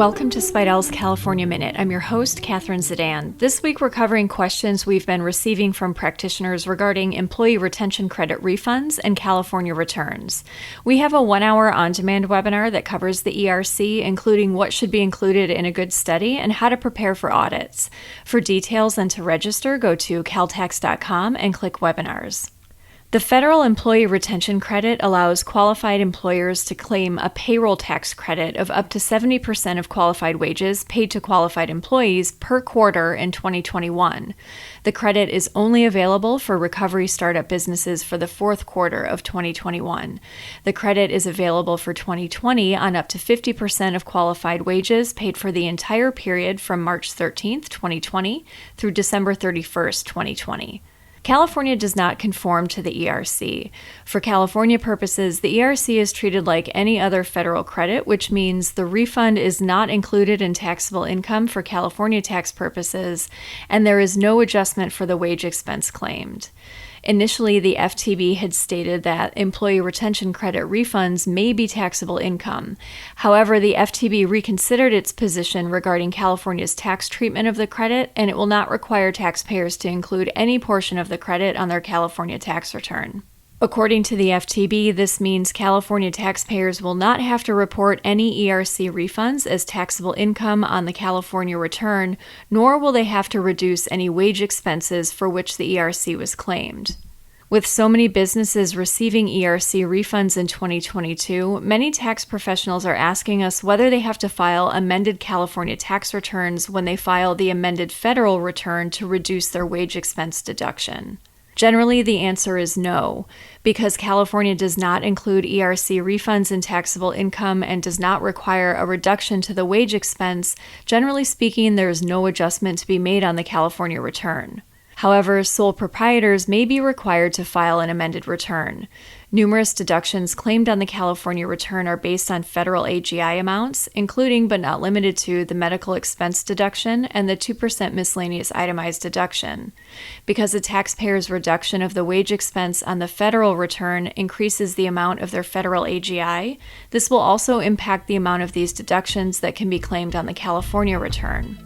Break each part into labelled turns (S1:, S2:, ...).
S1: Welcome to Spidell's California Minute. I'm your host, Catherine Zidane. This week we're covering questions we've been receiving from practitioners regarding employee retention credit refunds and California returns. We have a 1-hour on-demand webinar that covers the ERC, including what should be included in a good study and how to prepare for audits. For details and to register, go to caltax.com and click Webinars. The Federal Employee Retention Credit allows qualified employers to claim a payroll tax credit of up to 70% of qualified wages paid to qualified employees per quarter in 2021. The credit is only available for recovery startup businesses for the fourth quarter of 2021. The credit is available for 2020 on up to 50% of qualified wages paid for the entire period from March 13th, 2020 through December 31st, 2020. California does not conform to the ERC. For California purposes, the ERC is treated like any other federal credit, which means the refund is not included in taxable income for California tax purposes, and there is no adjustment for the wage expense claimed. Initially, the FTB had stated that employee retention credit refunds may be taxable income. However, the FTB reconsidered its position regarding California's tax treatment of the credit, and it will not require taxpayers to include any portion of the credit on their California tax return. According to the FTB, this means California taxpayers will not have to report any ERC refunds as taxable income on the California return, nor will they have to reduce any wage expenses for which the ERC was claimed. With so many businesses receiving ERC refunds in 2022, many tax professionals are asking us whether they have to file amended California tax returns when they file the amended federal return to reduce their wage expense deduction. Generally, the answer is no. Because California does not include ERC refunds in taxable income and does not require a reduction to the wage expense, generally speaking, there is no adjustment to be made on the California return. However, sole proprietors may be required to file an amended return. Numerous deductions claimed on the California return are based on federal AGI amounts, including but not limited to the medical expense deduction and the 2% miscellaneous itemized deduction. Because a taxpayer's reduction of the wage expense on the federal return increases the amount of their federal AGI, this will also impact the amount of these deductions that can be claimed on the California return.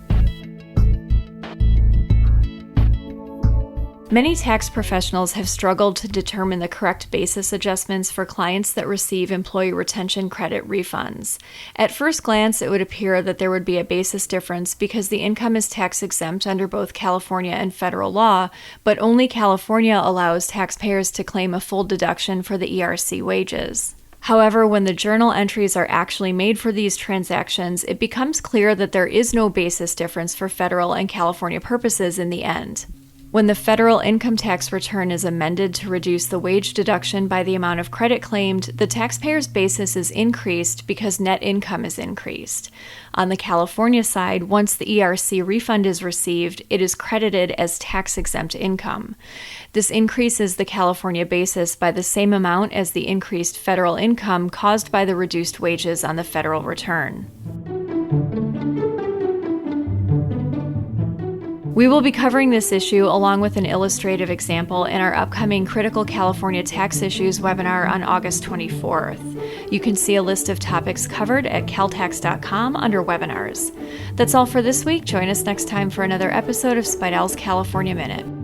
S1: Many tax professionals have struggled to determine the correct basis adjustments for clients that receive employee retention credit refunds. At first glance, it would appear that there would be a basis difference because the income is tax exempt under both California and federal law, but only California allows taxpayers to claim a full deduction for the ERC wages. However, when the journal entries are actually made for these transactions, it becomes clear that there is no basis difference for federal and California purposes in the end. When the federal income tax return is amended to reduce the wage deduction by the amount of credit claimed, the taxpayer's basis is increased because net income is increased. On the California side, once the ERC refund is received, it is credited as tax-exempt income. This increases the California basis by the same amount as the increased federal income caused by the reduced wages on the federal return. We will be covering this issue along with an illustrative example in our upcoming Critical California Tax Issues webinar on August 24th. You can see a list of topics covered at caltax.com under Webinars. That's all for this week. Join us next time for another episode of Spidell's California Minute.